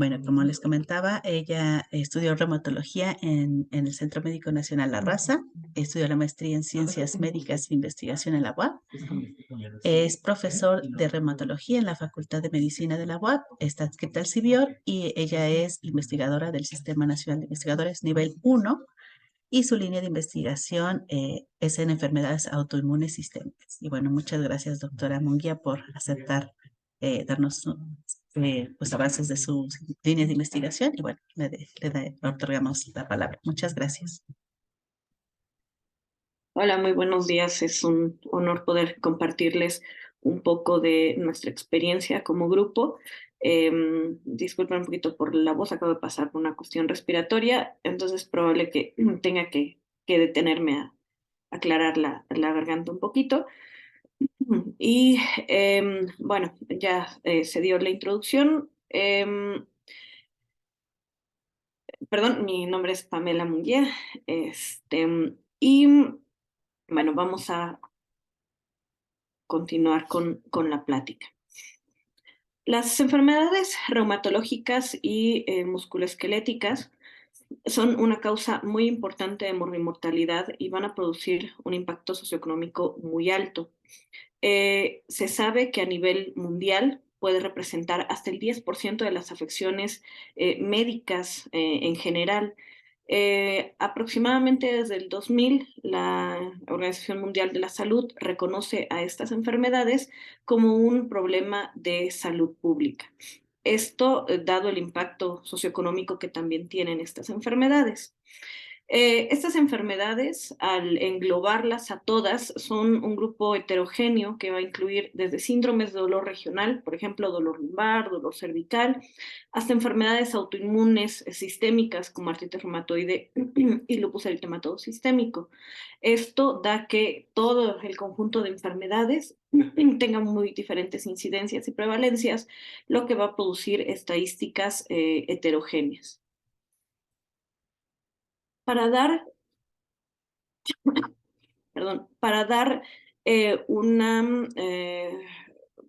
Bueno, como les comentaba, ella estudió reumatología en el Centro Médico Nacional La Raza, estudió la maestría en Ciencias Médicas e Investigación en la UAP, es profesor de reumatología en la Facultad de Medicina de la UAP, está adscrita al CIBIOR y ella es investigadora del Sistema Nacional de Investigadores nivel 1 y su línea de investigación es en enfermedades autoinmunes sistémicas. Y bueno, muchas gracias, doctora Munguía, por aceptar darnos pues, avances de sus líneas de investigación. Y bueno, le otorgamos la palabra. Muchas gracias. Hola, muy buenos días. Es un honor poder compartirles un poco de nuestra experiencia como grupo. Disculpen un poquito por la voz, acabo de pasar por una cuestión respiratoria, entonces es probable que tenga que detenerme a aclarar la garganta un poquito. Y bueno, ya se dio la introducción. Perdón, mi nombre es Pamela Munguía. Y bueno, vamos a continuar con la plática. Las enfermedades reumatológicas y musculoesqueléticas son una causa muy importante de morbimortalidad y van a producir un impacto socioeconómico muy alto. Se sabe que a nivel mundial puede representar hasta el 10% de las afecciones médicas en general. Aproximadamente desde el 2000, la Organización Mundial de la Salud reconoce a estas enfermedades como un problema de salud pública. Esto, dado el impacto socioeconómico que también tienen estas enfermedades. Estas enfermedades, al englobarlas a todas, son un grupo heterogéneo que va a incluir desde síndromes de dolor regional, por ejemplo, dolor lumbar, dolor cervical, hasta enfermedades autoinmunes sistémicas como artritis reumatoide y lupus eritematoso sistémico. Esto da que todo el conjunto de enfermedades tenga muy diferentes incidencias y prevalencias, lo que va a producir estadísticas heterogéneas. Para dar para dar una,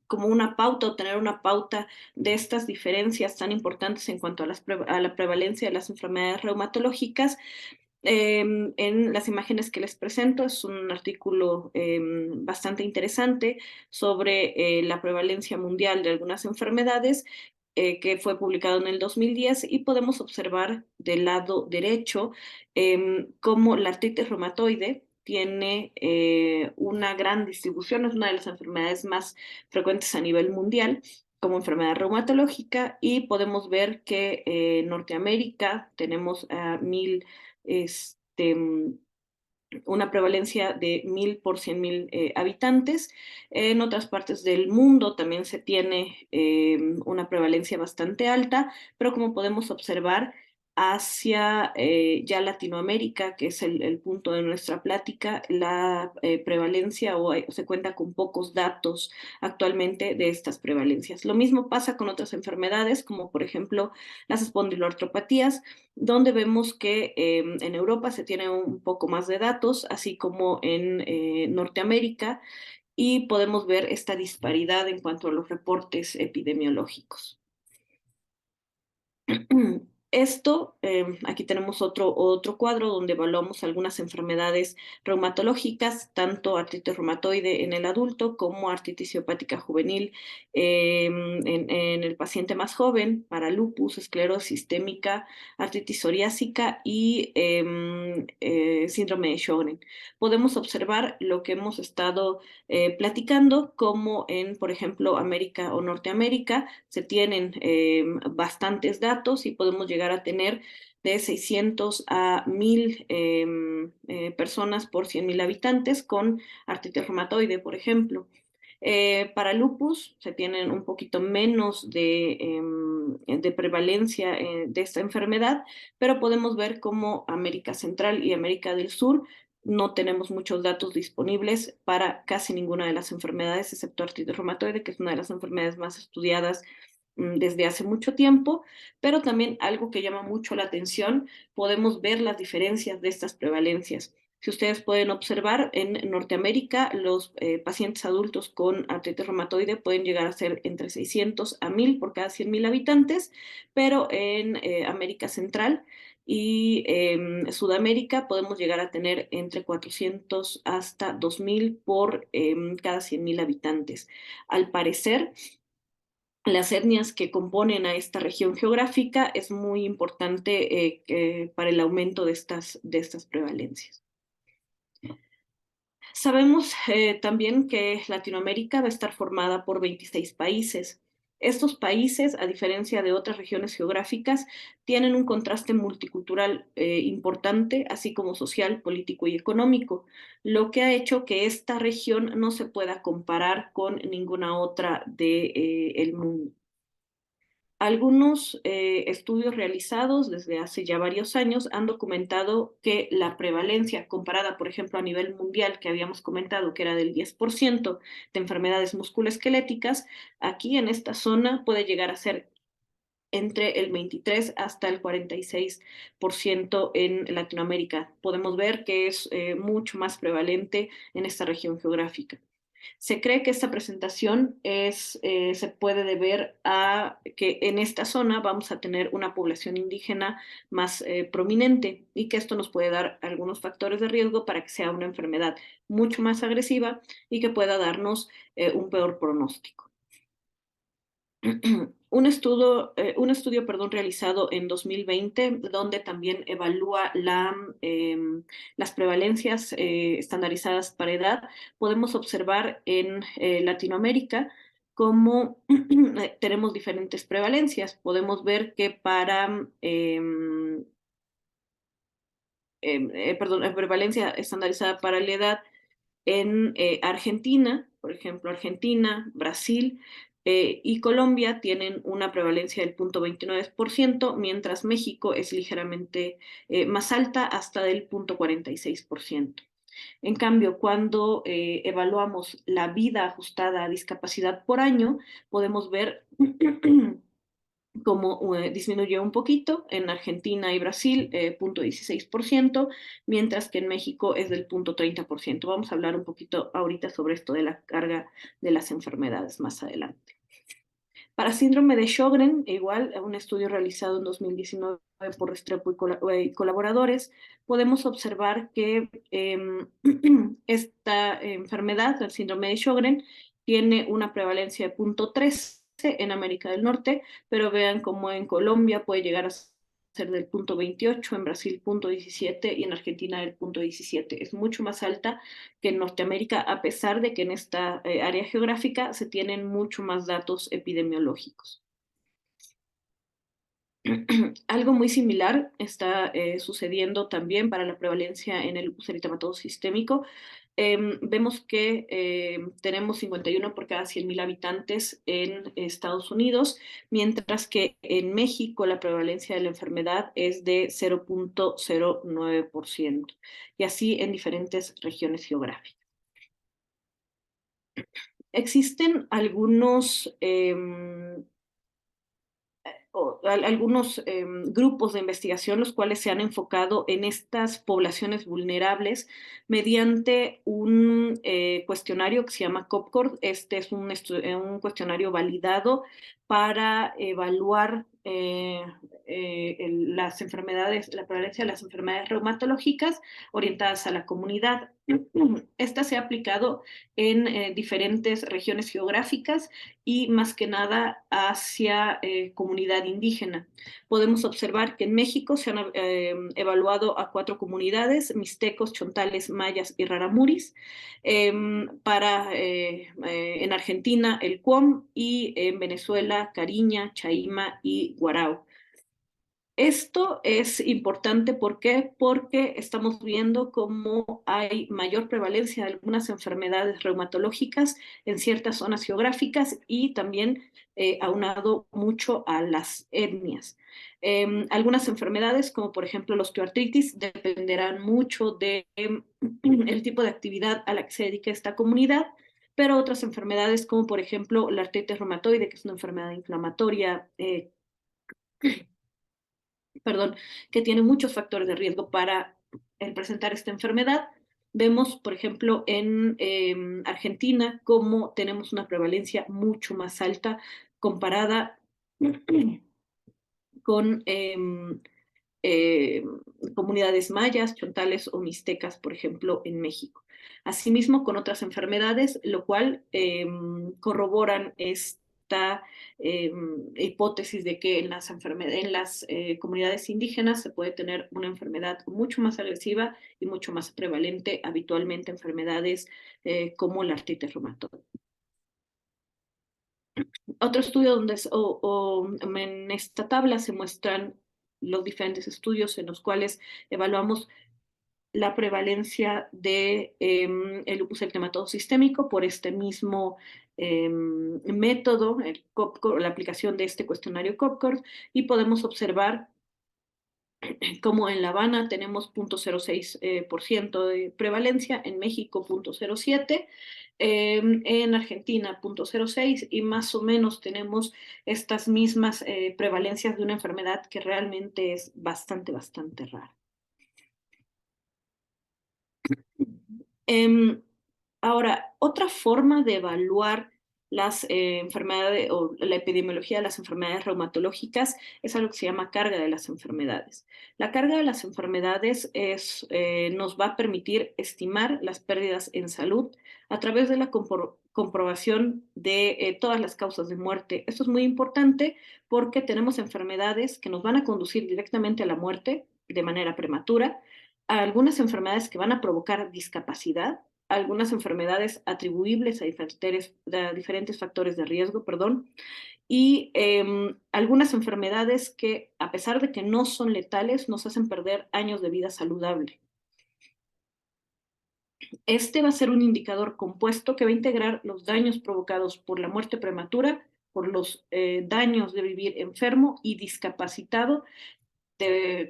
como una pauta o tener una pauta de estas diferencias tan importantes en cuanto a, a la prevalencia de las enfermedades reumatológicas. En las imágenes que les presento es un artículo bastante interesante sobre la prevalencia mundial de algunas enfermedades que fue publicado en el 2010 y podemos observar del lado derecho cómo la artritis reumatoide tiene una gran distribución, es una de las enfermedades más frecuentes a nivel mundial como enfermedad reumatológica y podemos ver que en Norteamérica tenemos a este, una prevalencia de 1000 por 100.000 habitantes. En otras partes del mundo también se tiene una prevalencia bastante alta, pero como podemos observar, hacia ya Latinoamérica, que es el punto de nuestra plática, la prevalencia o se cuenta con pocos datos actualmente de estas prevalencias. Lo mismo pasa con otras enfermedades, como por ejemplo las espondiloartropatías, donde vemos que en Europa se tiene un poco más de datos, así como en Norteamérica, y podemos ver esta disparidad en cuanto a los reportes epidemiológicos. Esto, aquí tenemos otro cuadro donde evaluamos algunas enfermedades reumatológicas, tanto artritis reumatoide en el adulto como artritis idiopática juvenil en el paciente más joven, para lupus, esclerosis sistémica, artritis psoriásica y síndrome de Sjögren. Podemos observar lo que hemos estado platicando, como en, por ejemplo, América o Norteamérica, se tienen bastantes datos y podemos llegar a tener de 600 a 1000 personas por 100.000 habitantes con artritis reumatoide, por ejemplo. Para lupus se tienen un poquito menos de prevalencia de esta enfermedad, pero podemos ver cómo América Central y América del Sur no tenemos muchos datos disponibles para casi ninguna de las enfermedades, excepto artritis reumatoide, que es una de las enfermedades más estudiadas desde hace mucho tiempo, pero también algo que llama mucho la atención, podemos ver las diferencias de estas prevalencias. Si ustedes pueden observar, en Norteamérica los pacientes adultos con artritis reumatoide pueden llegar a ser entre 600 a 1000 por cada 100.000 habitantes, pero en América Central y Sudamérica podemos llegar a tener entre 400 hasta 2000 por cada 100.000 habitantes. Al parecer, las etnias que componen a esta región geográfica es muy importante para el aumento de estas prevalencias. Sabemos también que Latinoamérica va a estar formada por 26 países. Estos países, a diferencia de otras regiones geográficas, tienen un contraste multicultural importante, así como social, político y económico, lo que ha hecho que esta región no se pueda comparar con ninguna otra del mundo. Algunos estudios realizados desde hace ya varios años han documentado que la prevalencia comparada, por ejemplo, a nivel mundial, que habíamos comentado que era del 10% de enfermedades musculoesqueléticas, aquí en esta zona puede llegar a ser entre el 23 hasta el 46% en Latinoamérica. Podemos ver que es mucho más prevalente en esta región geográfica. Se cree que esta presentación se puede deber a que en esta zona vamos a tener una población indígena más prominente y que esto nos puede dar algunos factores de riesgo para que sea una enfermedad mucho más agresiva y que pueda darnos un peor pronóstico. Un estudio realizado en 2020, donde también evalúa las prevalencias estandarizadas para edad, podemos observar en Latinoamérica cómo tenemos diferentes prevalencias. Podemos ver que para prevalencia estandarizada para la edad en Argentina, por ejemplo, Argentina, Brasil y Colombia tienen una prevalencia del 0.29%, mientras México es ligeramente más alta, hasta del 0.46%. En cambio, cuando evaluamos la vida ajustada a discapacidad por año, podemos ver como disminuyó un poquito en Argentina y Brasil, 0.16%, mientras que en México es del 0.30%. Vamos a hablar un poquito ahorita sobre esto de la carga de las enfermedades más adelante. Para síndrome de Sjögren, igual, un estudio realizado en 2019 por Restrepo y colaboradores, podemos observar que esta enfermedad, el síndrome de Sjögren, tiene una prevalencia de 0.13 en América del Norte, pero vean cómo en Colombia puede llegar a ser del 0.28, en Brasil 0.17 y en Argentina el 0.17. Es mucho más alta que en Norteamérica, a pesar de que en esta área geográfica se tienen mucho más datos epidemiológicos. Algo muy similar está sucediendo también para la prevalencia en el lupus eritematoso sistémico. Vemos que tenemos 51 por cada 100.000 habitantes en Estados Unidos, mientras que en México la prevalencia de la enfermedad es de 0.09%, y así en diferentes regiones geográficas. Existen algunos algunos grupos de investigación los cuales se han enfocado en estas poblaciones vulnerables mediante un cuestionario que se llama COPCORD. Este es un cuestionario validado para evaluar las enfermedades, la prevalencia de las enfermedades reumatológicas orientadas a la comunidad. Esta se ha aplicado en diferentes regiones geográficas y más que nada hacia comunidad indígena. Podemos observar que en México se han evaluado a 4 comunidades: mixtecos, chontales, mayas y raramuris. En Argentina el Cuom, y en Venezuela Cariña, Chaima y Guarao. Esto es importante, ¿por qué? Porque estamos viendo cómo hay mayor prevalencia de algunas enfermedades reumatológicas en ciertas zonas geográficas, y también aunado mucho a las etnias. Algunas enfermedades, como por ejemplo la osteoartritis, dependerán mucho del el tipo de actividad a la que se dedica esta comunidad, pero otras enfermedades, como por ejemplo la artritis reumatoide, que es una enfermedad inflamatoria, que tiene muchos factores de riesgo para el presentar esta enfermedad. Vemos, por ejemplo, en Argentina, cómo tenemos una prevalencia mucho más alta comparada con eh, comunidades mayas, chontales o mixtecas, por ejemplo, en México. Asimismo, con otras enfermedades, lo cual corroboran esta hipótesis de que en las comunidades indígenas se puede tener una enfermedad mucho más agresiva y mucho más prevalente, habitualmente enfermedades como la artritis reumatoide. Otro estudio en esta tabla se muestran los diferentes estudios en los cuales evaluamos la prevalencia de el lupus eritematoso sistémico por este mismo método, la aplicación de este cuestionario COPCORD, y podemos observar como en La Habana tenemos 0.06% de prevalencia, en México 0.07%, en Argentina 0.06%, y más o menos tenemos estas mismas prevalencias de una enfermedad que realmente es bastante, bastante rara. Ahora, otra forma de evaluar las enfermedades o la epidemiología de las enfermedades reumatológicas es algo que se llama carga de las enfermedades. La carga de las enfermedades nos va a permitir estimar las pérdidas en salud a través de la comprobación de todas las causas de muerte. Esto es muy importante porque tenemos enfermedades que nos van a conducir directamente a la muerte de manera prematura, a algunas enfermedades que van a provocar discapacidad, algunas enfermedades atribuibles a diferentes factores de riesgo, perdón, y algunas enfermedades que, a pesar de que no son letales, nos hacen perder años de vida saludable. Este va a ser un indicador compuesto que va a integrar los daños provocados por la muerte prematura, por los daños de vivir enfermo y discapacitado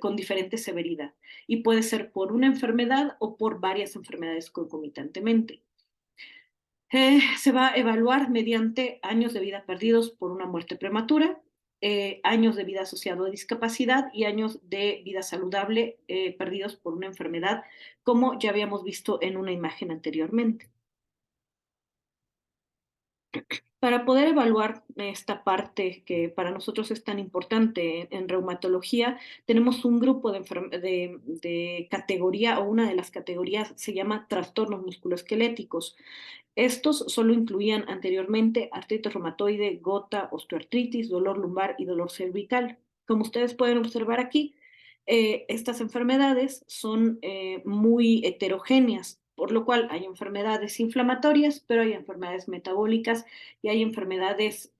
con diferente severidad, y puede ser por una enfermedad o por varias enfermedades concomitantemente. Se va a evaluar mediante años de vida perdidos por una muerte prematura, años de vida asociado a discapacidad y años de vida saludable perdidos por una enfermedad, como ya habíamos visto en una imagen anteriormente. Para poder evaluar esta parte que para nosotros es tan importante en reumatología, tenemos un grupo de categoría, o una de las categorías se llama trastornos musculoesqueléticos. Estos solo incluían anteriormente artritis reumatoide, gota, osteoartritis, dolor lumbar y dolor cervical. Como ustedes pueden observar aquí, estas enfermedades son muy heterogéneas, por lo cual hay enfermedades inflamatorias, pero hay enfermedades metabólicas y hay enfermedades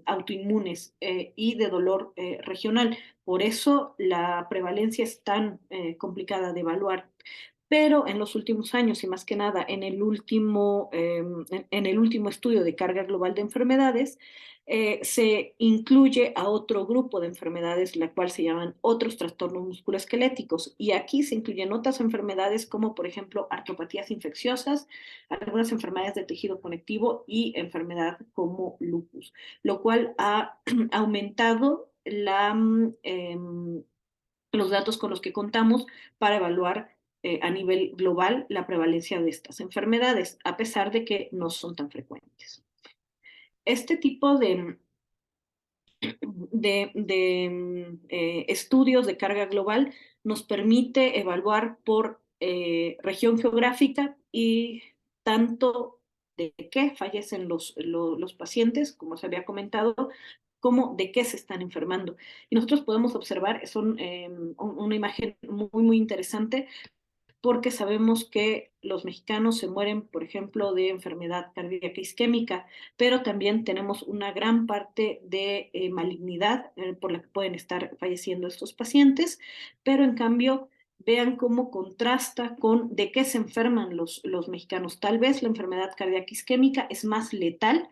autoinmunes y de dolor regional. Por eso la prevalencia es tan complicada de evaluar. Pero en los últimos años, y más que nada en el último estudio de carga global de enfermedades, se incluye a otro grupo de enfermedades, la cual se llaman otros trastornos musculoesqueléticos. Y aquí se incluyen otras enfermedades como, por ejemplo, artropatías infecciosas, algunas enfermedades del tejido conectivo y enfermedad como lupus, lo cual ha aumentado los datos con los que contamos para evaluar a nivel global la prevalencia de estas enfermedades, a pesar de que no son tan frecuentes. Este tipo de estudios de carga global nos permite evaluar por región geográfica y tanto de qué fallecen los pacientes, como se había comentado, como de qué se están enfermando. Y nosotros podemos observar, son una imagen muy, muy interesante, porque sabemos que los mexicanos se mueren, por ejemplo, de enfermedad cardíaca isquémica, pero también tenemos una gran parte de malignidad por la que pueden estar falleciendo estos pacientes, pero en cambio vean cómo contrasta con de qué se enferman los mexicanos. Tal vez la enfermedad cardíaca isquémica es más letal,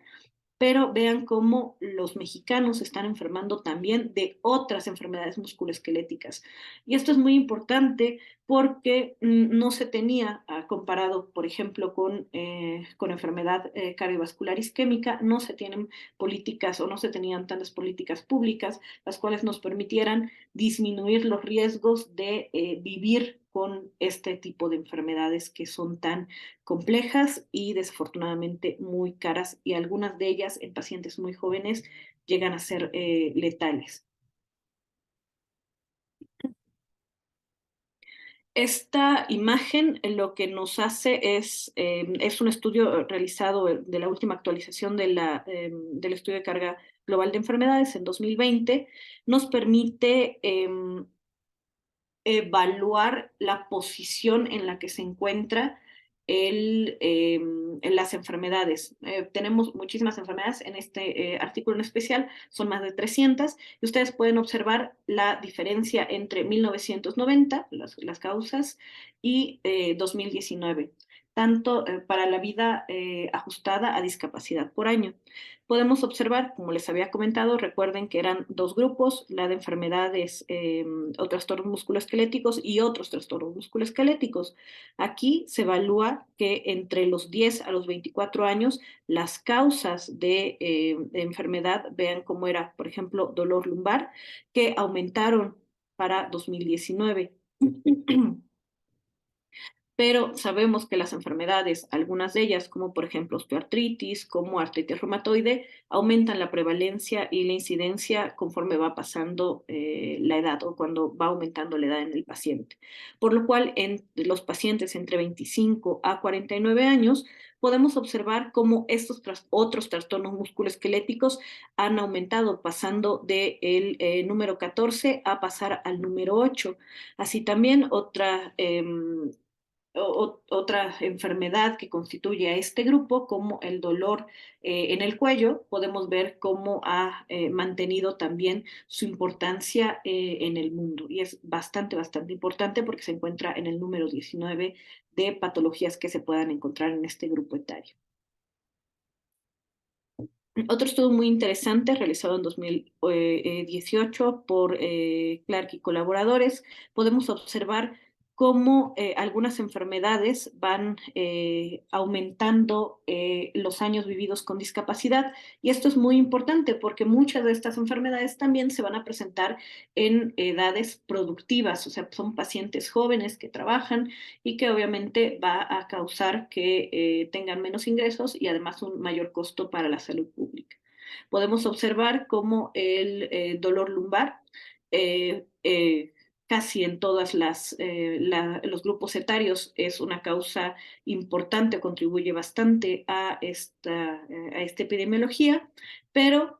pero vean cómo los mexicanos se están enfermando también de otras enfermedades musculoesqueléticas. Y esto es muy importante porque no se tenía, comparado, por ejemplo, con enfermedad cardiovascular isquémica, no se tienen políticas o no se tenían tantas políticas públicas las cuales nos permitieran disminuir los riesgos de vivir con este tipo de enfermedades que son tan complejas y desafortunadamente muy caras, y algunas de ellas en pacientes muy jóvenes llegan a ser letales. Esta imagen lo que nos hace es un estudio realizado de la última actualización del estudio de carga global de enfermedades en 2020. Nos permite evaluar la posición en la que se encuentra en las enfermedades. Tenemos muchísimas enfermedades en este artículo en especial, son más de 300, y ustedes pueden observar la diferencia entre 1990, las causas, y 2019, tanto para la vida ajustada a discapacidad por año. Podemos observar, como les había comentado, recuerden que eran dos grupos, la de enfermedades o trastornos musculoesqueléticos y otros trastornos musculoesqueléticos. Aquí se evalúa que entre los 10 a los 24 años, las causas de enfermedad, vean cómo era, por ejemplo, dolor lumbar, que aumentaron para 2019. Pero sabemos que las enfermedades, algunas de ellas, como por ejemplo osteoartritis, como artritis reumatoide, aumentan la prevalencia y la incidencia conforme va pasando la edad o cuando va aumentando la edad en el paciente. Por lo cual, en los pacientes entre 25 a 49 años, podemos observar cómo estos otros trastornos musculoesqueléticos han aumentado, pasando del número 14 a pasar al número 8. Así también otra enfermedad que constituye a este grupo, como el dolor en el cuello, podemos ver cómo ha mantenido también su importancia en el mundo. Y es bastante, bastante importante porque se encuentra en el número 19 de patologías que se puedan encontrar en este grupo etario. Otro estudio muy interesante realizado en 2018 por Clark y colaboradores, podemos observar cómo algunas enfermedades van aumentando los años vividos con discapacidad. Y esto es muy importante porque muchas de estas enfermedades también se van a presentar en edades productivas, o sea, son pacientes jóvenes que trabajan y que obviamente va a causar que tengan menos ingresos y además un mayor costo para la salud pública. Podemos observar cómo el dolor lumbar casi en todos los grupos etarios es una causa importante, contribuye bastante a esta epidemiología, pero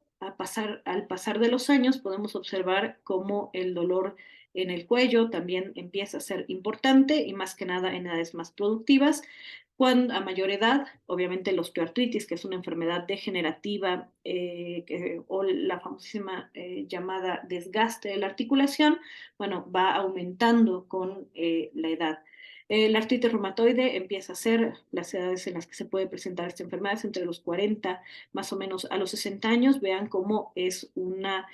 al pasar de los años podemos observar cómo el dolor en el cuello también empieza a ser importante y más que nada en edades más productivas. Cuando a mayor edad, obviamente la osteoartritis, que es una enfermedad degenerativa o la famosísima llamada desgaste de la articulación, bueno, va aumentando con la edad. La artritis reumatoide empieza a ser las edades en las que se puede presentar esta enfermedad, entre los 40 más o menos a los 60 años. Vean cómo es una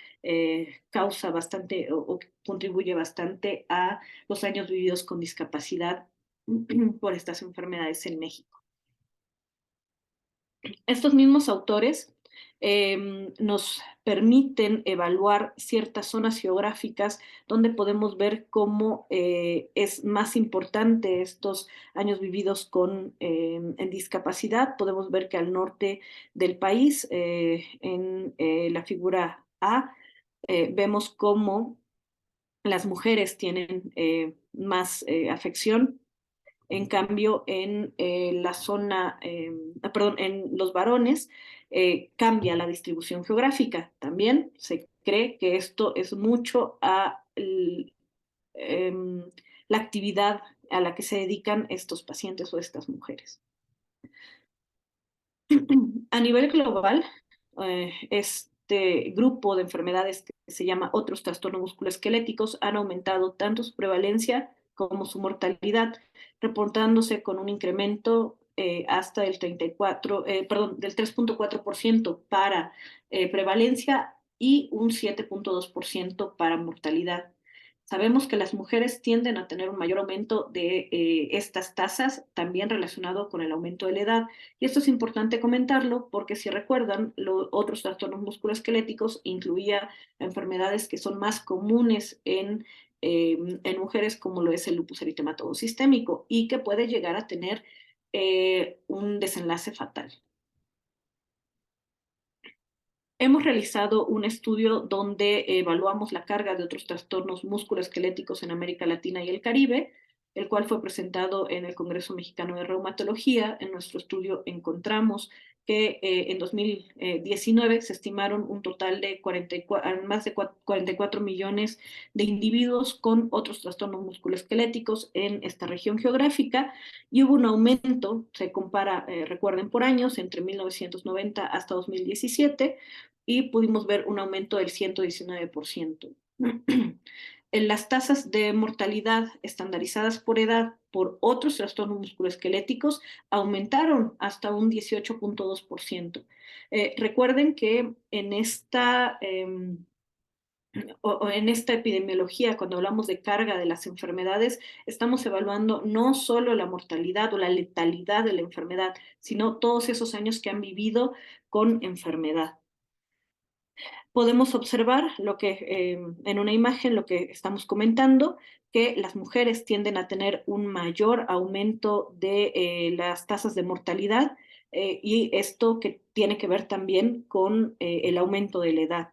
causa bastante o contribuye bastante a los años vividos con discapacidad por estas enfermedades en México. Estos mismos autores nos permiten evaluar ciertas zonas geográficas donde podemos ver cómo es más importante estos años vividos en discapacidad. Podemos ver que al norte del país, en la figura A, vemos cómo las mujeres tienen más afección. En cambio, en la zona, perdón, en los varones cambia la distribución geográfica. También se cree que esto es mucho a la actividad a la que se dedican estos pacientes o estas mujeres. A nivel global, este grupo de enfermedades que se llama otros trastornos musculoesqueléticos han aumentado tanto su prevalencia como su mortalidad, reportándose con un incremento hasta del 3.4% para prevalencia y un 7.2% para mortalidad. Sabemos que las mujeres tienden a tener un mayor aumento de estas tasas, también relacionado con el aumento de la edad. Y esto es importante comentarlo porque si recuerdan, otros trastornos musculoesqueléticos incluía enfermedades que son más comunes en mujeres como lo es el lupus eritematoso sistémico y que puede llegar a tener un desenlace fatal. Hemos realizado un estudio donde evaluamos la carga de otros trastornos musculoesqueléticos en América Latina y el Caribe, el cual fue presentado en el Congreso Mexicano de Reumatología. En nuestro estudio encontramos que en 2019 se estimaron un total de más de 44 millones de individuos con otros trastornos musculoesqueléticos en esta región geográfica y hubo un aumento, se compara, recuerden, por años, entre 1990 hasta 2017 y pudimos ver un aumento del 119%. En las tasas de mortalidad estandarizadas por edad por otros trastornos musculoesqueléticos aumentaron hasta un 18.2%. Recuerden que en esta epidemiología, cuando hablamos de carga de las enfermedades, estamos evaluando no solo la mortalidad o la letalidad de la enfermedad, sino todos esos años que han vivido con enfermedad. Podemos observar en una imagen lo que estamos comentando, que las mujeres tienden a tener un mayor aumento de las tasas de mortalidad y esto que tiene que ver también con el aumento de la edad.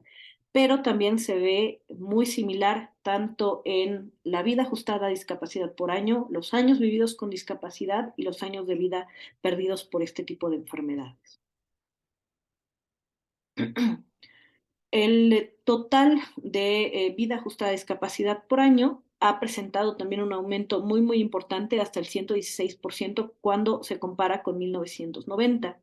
Pero también se ve muy similar tanto en la vida ajustada a discapacidad por año, los años vividos con discapacidad y los años de vida perdidos por este tipo de enfermedades. El total de vida ajustada a discapacidad por año ha presentado también un aumento muy, muy importante, hasta el 116% cuando se compara con 1990.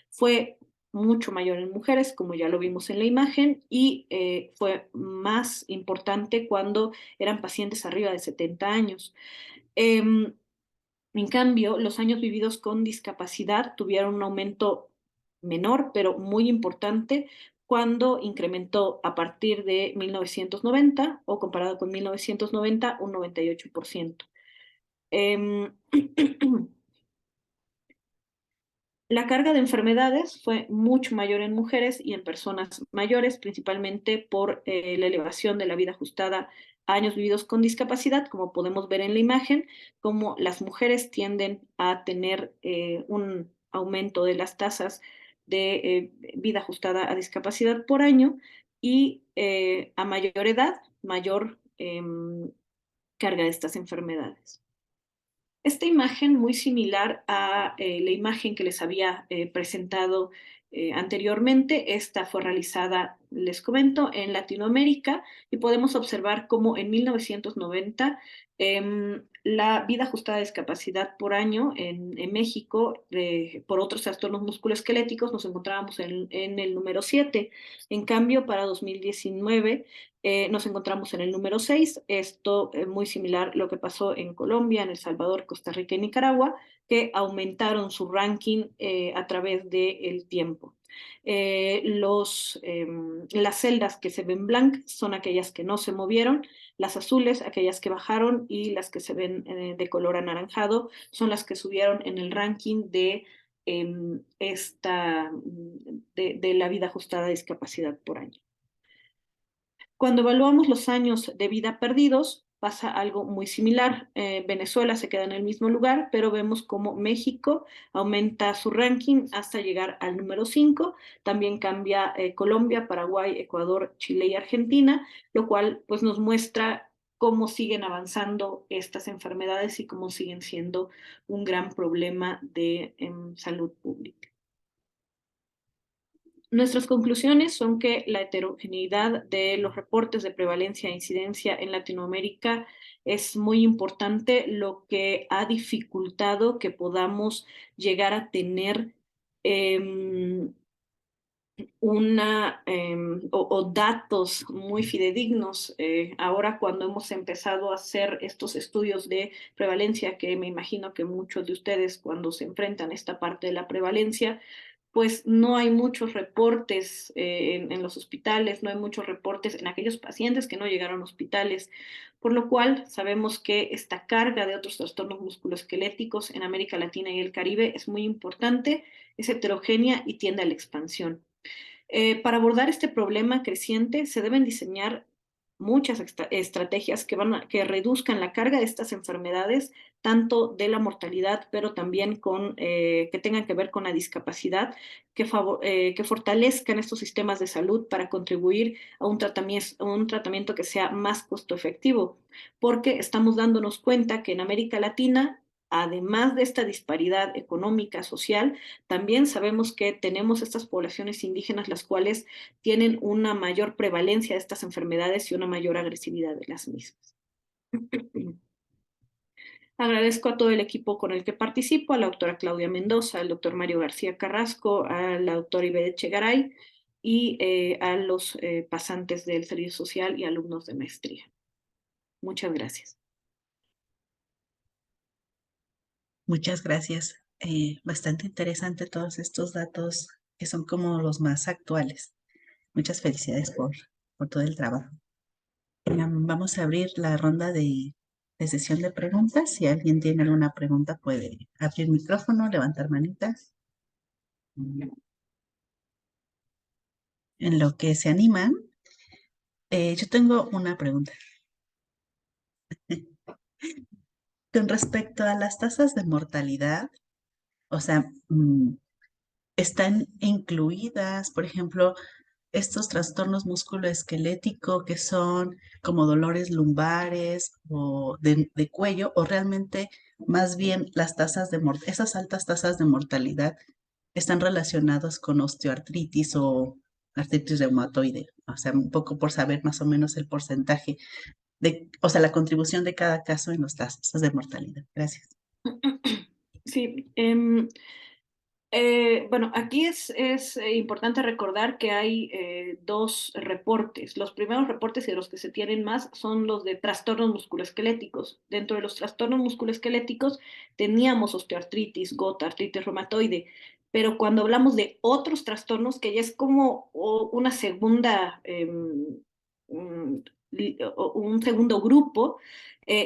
Fue mucho mayor en mujeres, como ya lo vimos en la imagen, y fue más importante cuando eran pacientes arriba de 70 años. En cambio, los años vividos con discapacidad tuvieron un aumento menor, pero muy importante, cuando incrementó a partir de 1990 o comparado con 1990 un 98%. La carga de enfermedades fue mucho mayor en mujeres y en personas mayores, principalmente por la elevación de la vida ajustada a años vividos con discapacidad, como podemos ver en la imagen, como las mujeres tienden a tener un aumento de las tasas de vida ajustada a discapacidad por año y a mayor edad, mayor carga de estas enfermedades. Esta imagen, muy similar a la imagen que les había presentado anteriormente, esta fue realizada, les comento, en Latinoamérica y podemos observar cómo en 1990 la vida ajustada a discapacidad por año en México por otros trastornos musculoesqueléticos nos encontrábamos en el número 7. En cambio, para 2019 nos encontramos en el número 6, esto es muy similar a lo que pasó en Colombia, en El Salvador, Costa Rica y Nicaragua, que aumentaron su ranking a través del tiempo. Las celdas que se ven blancas son aquellas que no se movieron, las azules aquellas que bajaron y las que se ven de color anaranjado son las que subieron en el ranking de la vida ajustada a discapacidad por año. Cuando evaluamos los años de vida perdidos, pasa algo muy similar. Venezuela se queda en el mismo lugar, pero vemos cómo México aumenta su ranking hasta llegar al número 5. También cambia Colombia, Paraguay, Ecuador, Chile y Argentina, lo cual pues, nos muestra cómo siguen avanzando estas enfermedades y cómo siguen siendo un gran problema de salud pública. Nuestras conclusiones son que la heterogeneidad de los reportes de prevalencia e incidencia en Latinoamérica es muy importante, lo que ha dificultado que podamos llegar a tener datos muy fidedignos. Ahora cuando hemos empezado a hacer estos estudios de prevalencia, que me imagino que muchos de ustedes cuando se enfrentan a esta parte de la prevalencia, pues no hay muchos reportes en los hospitales, no hay muchos reportes en aquellos pacientes que no llegaron a hospitales, por lo cual sabemos que esta carga de otros trastornos musculoesqueléticos en América Latina y el Caribe es muy importante, es heterogénea y tiende a la expansión. Para abordar este problema creciente se deben diseñar muchas estrategias que reduzcan la carga de estas enfermedades, tanto de la mortalidad, pero también que tengan que ver con la discapacidad, que fortalezcan estos sistemas de salud para contribuir a un tratamiento que sea más costo efectivo, porque estamos dándonos cuenta que en América Latina, además de esta disparidad económica, social, también sabemos que tenemos estas poblaciones indígenas las cuales tienen una mayor prevalencia de estas enfermedades y una mayor agresividad de las mismas. Agradezco a todo el equipo con el que participo, a la doctora Claudia Mendoza, al doctor Mario García Carrasco, a la doctora Ibede Chegaray y a los pasantes del servicio social y alumnos de maestría. Muchas gracias. Muchas gracias. Bastante interesante todos estos datos que son como los más actuales. Muchas felicidades por todo el trabajo. Vamos a abrir la ronda de sesión de preguntas. Si alguien tiene alguna pregunta, puede abrir micrófono, levantar manitas. En lo que se animan, yo tengo una pregunta. Con respecto a las tasas de mortalidad, o sea, ¿están incluidas, por ejemplo, estos trastornos musculoesqueléticos que son como dolores lumbares o de cuello, o realmente más bien las tasas esas altas tasas de mortalidad están relacionadas con osteoartritis o artritis reumatoide? O sea, un poco por saber más o menos el porcentaje o sea, la contribución de cada caso en las tasas de mortalidad. Gracias. Sí, bueno, aquí es importante recordar que hay dos reportes. Los primeros reportes y de los que se tienen más son los de trastornos musculoesqueléticos. Dentro de los trastornos musculoesqueléticos teníamos osteoartritis, gota, artritis reumatoide, pero cuando hablamos de otros trastornos, que ya es como una segunda, un segundo grupo,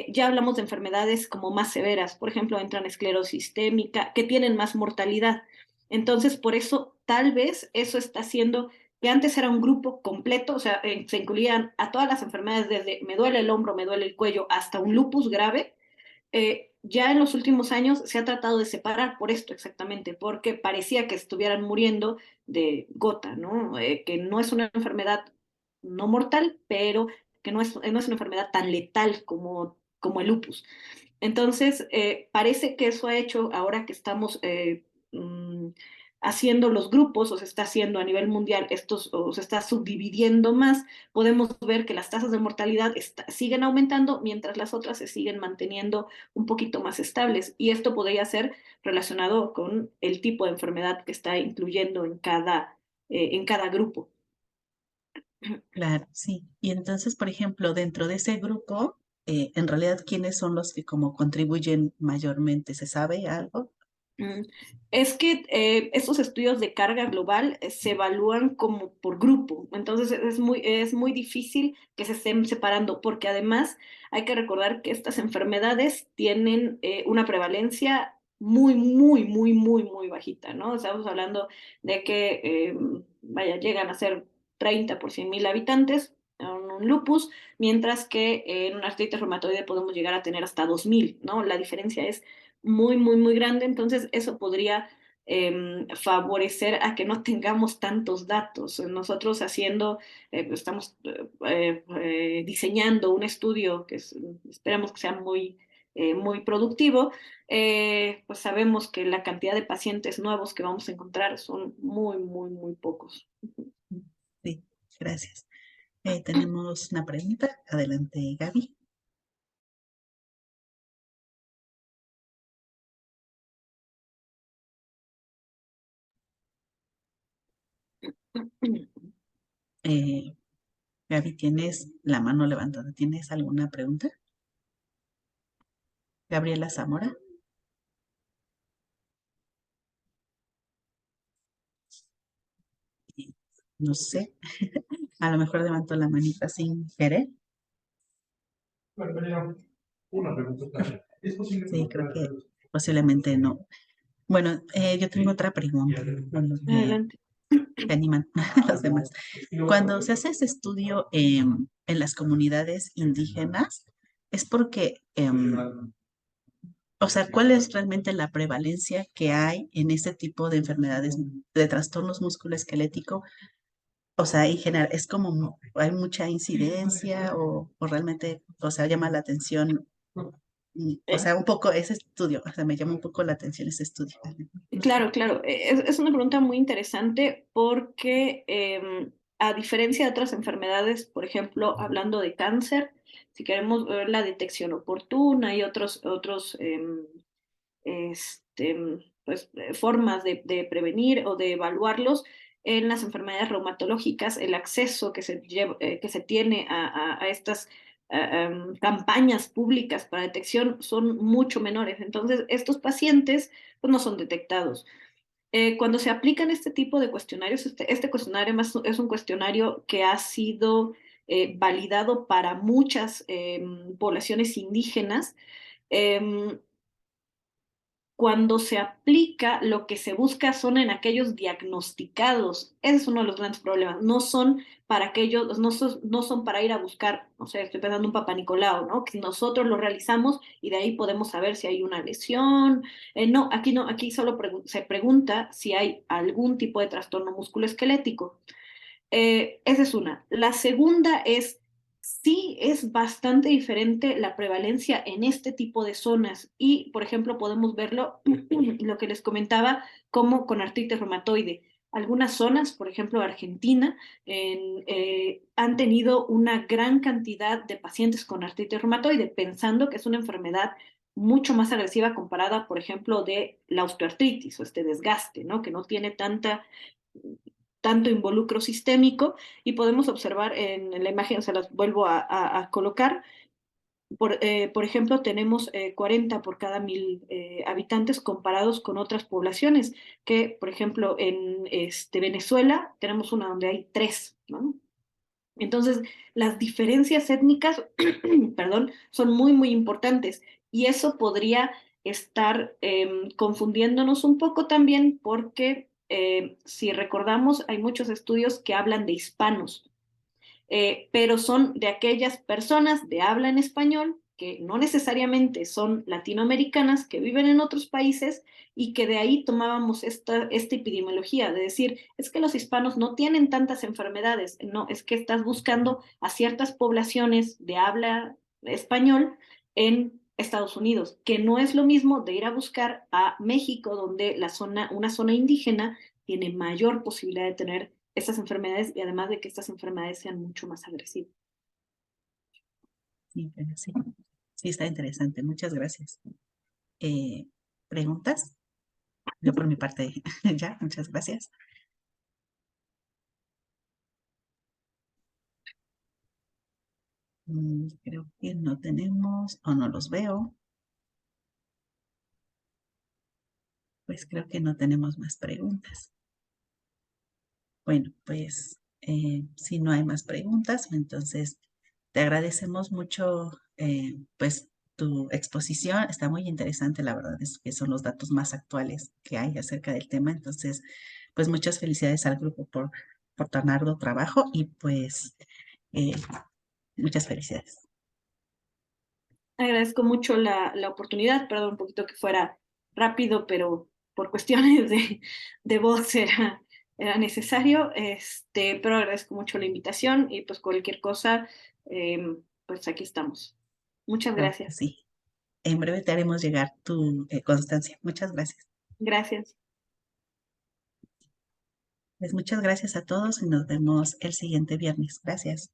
ya hablamos de enfermedades como más severas. Por ejemplo, entran esclerosis sistémica, que tienen más mortalidad. Entonces, por eso, tal vez eso está haciendo que antes era un grupo completo, o sea, se incluían a todas las enfermedades, desde me duele el hombro, me duele el cuello, hasta un lupus grave. Ya en los últimos años se ha tratado de separar por esto exactamente, porque parecía que estuvieran muriendo de gota, ¿no? Que no es una enfermedad no mortal, pero que no es una enfermedad tan letal como el lupus. Entonces, parece que eso ha hecho, ahora que estamos haciendo los grupos, o se está haciendo a nivel mundial, o se está subdividiendo más, podemos ver que las tasas de mortalidad siguen aumentando, mientras las otras se siguen manteniendo un poquito más estables. Y esto podría ser relacionado con el tipo de enfermedad que está incluyendo en cada grupo. Claro, sí. Y entonces, por ejemplo, dentro de ese grupo, en realidad, ¿quiénes son los que como contribuyen mayormente? ¿Se sabe algo? Mm, Es que estos estudios de carga global se evalúan como por grupo, entonces es muy difícil que se estén separando, porque además hay que recordar que estas enfermedades tienen una prevalencia muy bajita, ¿no? Estamos hablando de que, vaya, llegan a ser 30 por 100.000 habitantes en un lupus, mientras que en una artritis reumatoide podemos llegar a tener hasta 2.000, ¿no? La diferencia es muy grande, entonces eso podría favorecer a que no tengamos tantos datos. Nosotros estamos diseñando un estudio esperamos que sea muy productivo, pues sabemos que la cantidad de pacientes nuevos que vamos a encontrar son muy pocos. Sí, gracias. Tenemos una pregunta. Adelante, Gaby. Eh, Gaby, tienes la mano levantada. ¿Tienes alguna pregunta? Gabriela Zamora. No sé, a lo mejor levantó la manita sin querer. Bueno, tenía una pregunta. ¿Es posible Sí, creo preguntar? que posiblemente no. Bueno, yo tengo otra pregunta. Bueno, Adelante. que animan a los demás. Cuando se hace ese estudio en las comunidades indígenas, es porque, o sea, ¿cuál es realmente la prevalencia que hay en este tipo de enfermedades, de trastornos musculoesqueléticos? O sea, en general, es como, hay mucha incidencia o realmente, o sea, llama la atención, o Eh, sea, un poco ese estudio, o sea, me llama un poco la atención ese estudio. Claro, claro. Es una pregunta muy interesante porque a diferencia de otras enfermedades, por ejemplo, hablando de cáncer, si queremos ver la detección oportuna y otros pues, formas de prevenir o de evaluarlos, en las enfermedades reumatológicas, el acceso que se tiene a estas campañas públicas para detección son mucho menores. Entonces, estos pacientes pues, no son detectados. Cuando se aplican este tipo de cuestionarios, este cuestionario es un cuestionario que ha sido validado para muchas poblaciones indígenas. Eh, Cuando se aplica, lo que se busca son en aquellos diagnosticados. Ese es uno de los grandes problemas. No son para aquellos, no son para ir a buscar, no sé, estoy pensando un Papá Nicolau, ¿no? Que nosotros lo realizamos y de ahí podemos saber si hay una lesión. No, aquí solo se pregunta si hay algún tipo de trastorno musculoesquelético. Esa es una. La segunda es, sí es bastante diferente la prevalencia en este tipo de zonas y, por ejemplo, podemos verlo, lo que les comentaba, como con artritis reumatoide. Algunas zonas, por ejemplo, Argentina, han tenido una gran cantidad de pacientes con artritis reumatoide, pensando que es una enfermedad mucho más agresiva comparada, por ejemplo, de la osteoartritis o este desgaste, ¿no? Que no tiene tanto involucro sistémico y podemos observar en la imagen, se las vuelvo a colocar. Por ejemplo, tenemos 40 por cada 1000 habitantes comparados con otras poblaciones, que por ejemplo en Venezuela tenemos una donde hay 3, ¿no? Entonces, las diferencias étnicas, perdón, son muy, muy importantes y eso podría estar confundiéndonos un poco también porque si recordamos, hay muchos estudios que hablan de hispanos, pero son de aquellas personas de habla en español que no necesariamente son latinoamericanas, que viven en otros países y que de ahí tomábamos esta epidemiología, de decir, es que los hispanos no tienen tantas enfermedades, no, es que estás buscando a ciertas poblaciones de habla español en Estados Unidos, que no es lo mismo de ir a buscar a México, donde una zona indígena tiene mayor posibilidad de tener estas enfermedades y además de que estas enfermedades sean mucho más agresivas. Sí, pero sí, sí está interesante. Muchas gracias. Eh, ¿Preguntas? Yo por mi parte, ya, muchas gracias. Creo que no tenemos o no los veo. Pues creo que no tenemos más preguntas. Bueno, pues si no hay más preguntas, entonces te agradecemos mucho pues tu exposición. Está muy interesante, la verdad es que son los datos más actuales que hay acerca del tema. Entonces, pues muchas felicidades al grupo por tan arduo trabajo y pues eh, muchas felicidades. Agradezco mucho la oportunidad, perdón un poquito que fuera rápido, pero por cuestiones de voz era necesario, pero agradezco mucho la invitación y pues cualquier cosa, pues aquí estamos. Muchas Claro que gracias. sí. En breve te haremos llegar tu constancia. Muchas gracias. Gracias. Pues muchas gracias a todos y nos vemos el siguiente viernes. Gracias.